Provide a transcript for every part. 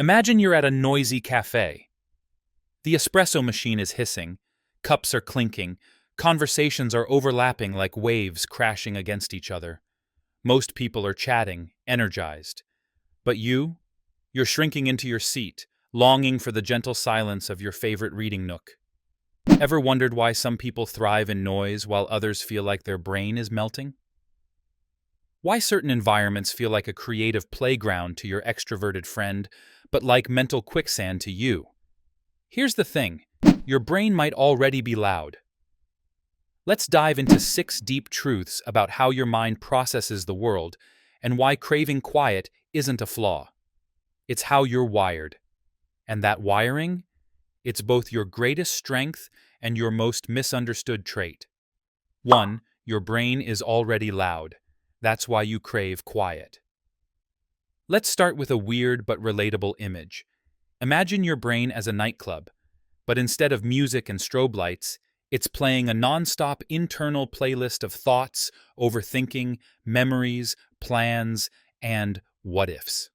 Imagine you're at a noisy cafe. The espresso machine is hissing, cups are clinking, conversations are overlapping like waves crashing against each other. Most people are chatting, energized. But you're shrinking into your seat, longing for the gentle silence of your favorite reading nook. Ever wondered why some people thrive in noise while others feel like their brain is melting? Why certain environments feel like a creative playground to your extroverted friend, but like mental quicksand to you? Here's the thing, your brain might already be loud. Let's dive into 6 deep truths about how your mind processes the world and why craving quiet isn't a flaw. It's how you're wired. And that wiring? It's both your greatest strength and your most misunderstood trait. 1. Your brain is already loud. That's why you crave quiet. Let's start with a weird but relatable image. Imagine your brain as a nightclub, but instead of music and strobe lights, it's playing a non-stop internal playlist of thoughts, overthinking, memories, plans, and what-ifs.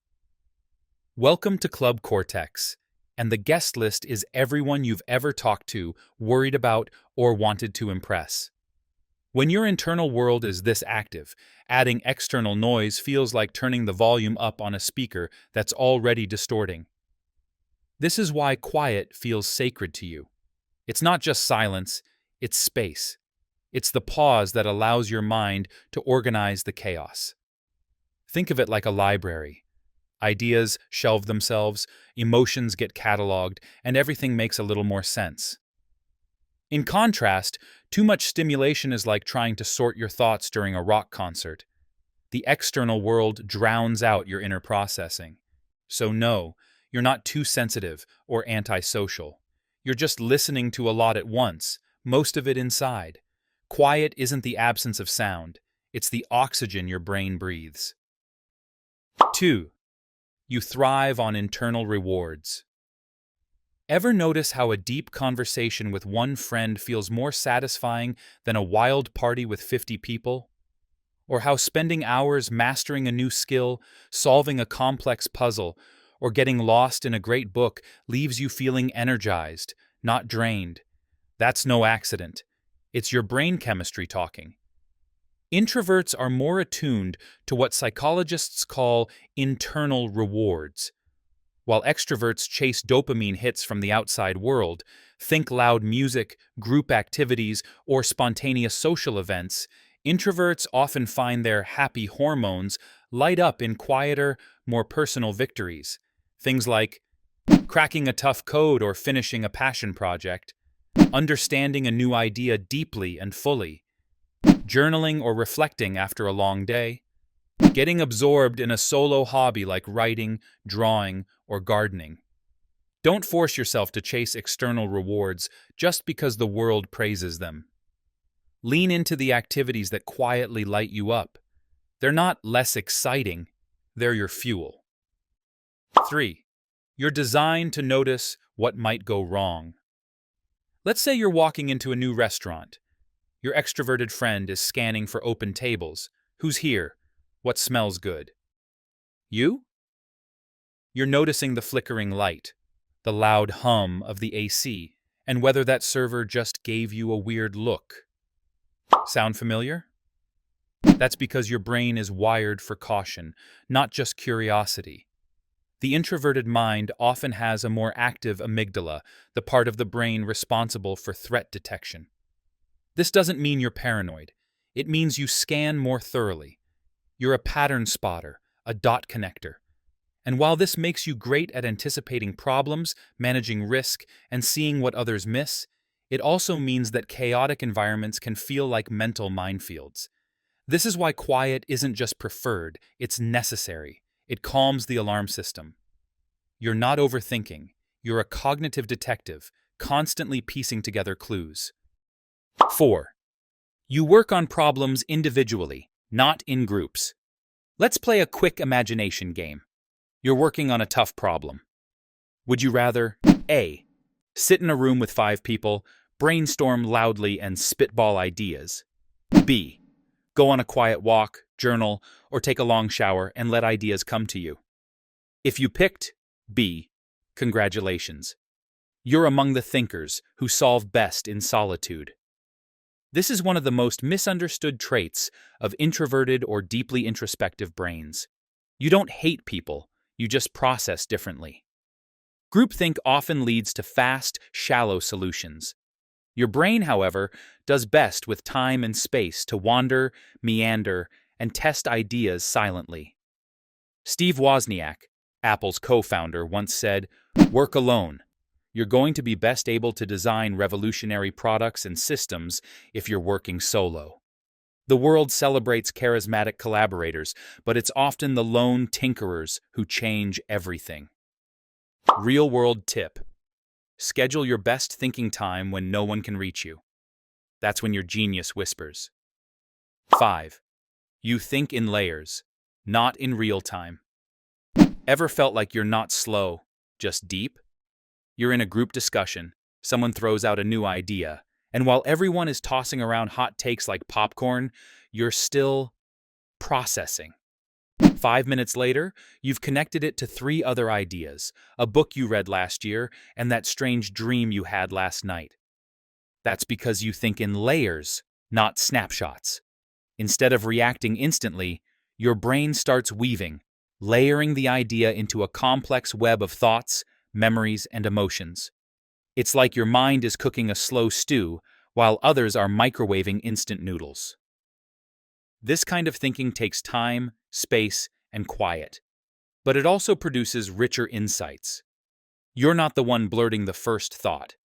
Welcome to Club Cortex, and the guest list is everyone you've ever talked to, worried about, or wanted to impress. When your internal world is this active, adding external noise feels like turning the volume up on a speaker that's already distorting. This is why quiet feels sacred to you. It's not just silence, it's space. It's the pause that allows your mind to organize the chaos. Think of it like a library. Ideas shelve themselves, emotions get cataloged, and everything makes a little more sense. In contrast, too much stimulation is like trying to sort your thoughts during a rock concert. The external world drowns out your inner processing. So no, you're not too sensitive or antisocial. You're just listening to a lot at once, most of it inside. Quiet isn't the absence of sound, it's the oxygen your brain breathes. 2. You thrive on internal rewards. Ever notice how a deep conversation with one friend feels more satisfying than a wild party with 50 people? Or how spending hours mastering a new skill, solving a complex puzzle, or getting lost in a great book leaves you feeling energized, not drained? That's no accident. It's your brain chemistry talking. Introverts are more attuned to what psychologists call internal rewards. While extroverts chase dopamine hits from the outside world, think loud music, group activities, or spontaneous social events, introverts often find their happy hormones light up in quieter, more personal victories. Things like cracking a tough code or finishing a passion project, understanding a new idea deeply and fully, journaling or reflecting after a long day, getting absorbed in a solo hobby like writing, drawing, or gardening. Don't force yourself to chase external rewards just because the world praises them. Lean into the activities that quietly light you up. They're not less exciting, they're your fuel. 3. You're designed to notice what might go wrong. Let's say you're walking into a new restaurant. Your extroverted friend is scanning for open tables. Who's here? What smells good? You? You're noticing the flickering light, the loud hum of the AC, and whether that server just gave you a weird look. Sound familiar? That's because your brain is wired for caution, not just curiosity. The introverted mind often has a more active amygdala, the part of the brain responsible for threat detection. This doesn't mean you're paranoid. It means you scan more thoroughly. You're a pattern spotter, a dot connector. And while this makes you great at anticipating problems, managing risk, and seeing what others miss, it also means that chaotic environments can feel like mental minefields. This is why quiet isn't just preferred, it's necessary. It calms the alarm system. You're not overthinking. You're a cognitive detective, constantly piecing together clues. 4. You work on problems individually, not in groups. Let's play a quick imagination game. You're working on a tough problem. Would you rather A. Sit in a room with 5 people, brainstorm loudly, and spitball ideas? B. Go on a quiet walk, journal, or take a long shower and let ideas come to you? If you picked B. Congratulations. You're among the thinkers who solve best in solitude. This is one of the most misunderstood traits of introverted or deeply introspective brains. You don't hate people, you just process differently. Groupthink often leads to fast, shallow solutions. Your brain, however, does best with time and space to wander, meander, and test ideas silently. Steve Wozniak, Apple's co-founder, once said, "Work alone. You're going to be best able to design revolutionary products and systems if you're working solo." The world celebrates charismatic collaborators, but it's often the lone tinkerers who change everything. Real-world tip. Schedule your best thinking time when no one can reach you. That's when your genius whispers. 5. You think in layers, not in real time. Ever felt like you're not slow, just deep? You're in a group discussion, someone throws out a new idea, and while everyone is tossing around hot takes like popcorn, you're still processing. 5 minutes later, you've connected it to 3 other ideas, a book you read last year, and that strange dream you had last night. That's because you think in layers, not snapshots. Instead of reacting instantly, your brain starts weaving, layering the idea into a complex web of thoughts, memories, and emotions. It's like your mind is cooking a slow stew, while others are microwaving instant noodles. This kind of thinking takes time, space, and quiet, but it also produces richer insights. You're not the one blurting the first thought.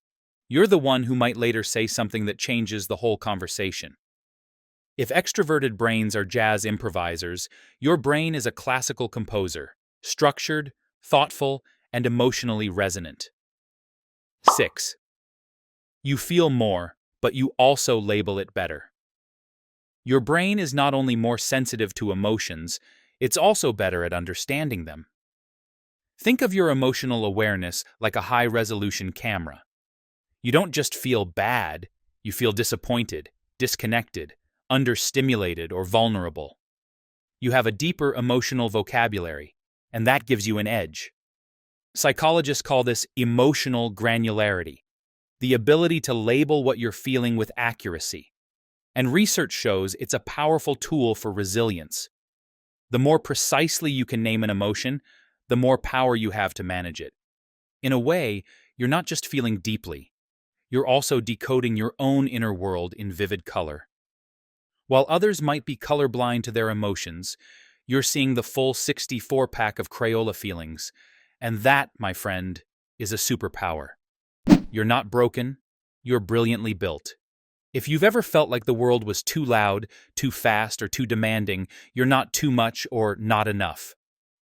You're the one who might later say something that changes the whole conversation. If extroverted brains are jazz improvisers, your brain is a classical composer, structured, thoughtful, and emotionally resonant. 6. You feel more, but you also label it better. Your brain is not only more sensitive to emotions, it's also better at understanding them. Think of your emotional awareness like a high-resolution camera. You don't just feel bad, you feel disappointed, disconnected, understimulated, or vulnerable. You have a deeper emotional vocabulary, and that gives you an edge. Psychologists call this emotional granularity, the ability to label what you're feeling with accuracy. And research shows it's a powerful tool for resilience. The more precisely you can name an emotion, the more power you have to manage it. In a way, you're not just feeling deeply, you're also decoding your own inner world in vivid color. While others might be colorblind to their emotions, you're seeing the full 64-pack of Crayola feelings, and that, my friend, is a superpower. You're not broken, you're brilliantly built. If you've ever felt like the world was too loud, too fast, or too demanding, you're not too much or not enough.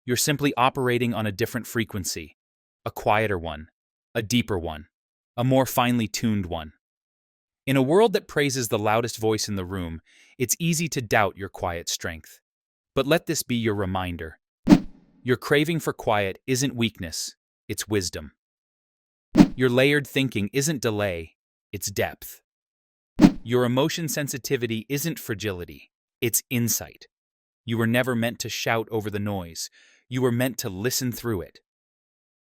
You're simply operating on a different frequency, a quieter one, a deeper one, a more finely tuned one. In a world that praises the loudest voice in the room, it's easy to doubt your quiet strength. But let this be your reminder. Your craving for quiet isn't weakness, it's wisdom. Your layered thinking isn't delay, it's depth. Your emotion sensitivity isn't fragility, it's insight. You were never meant to shout over the noise. You were meant to listen through it.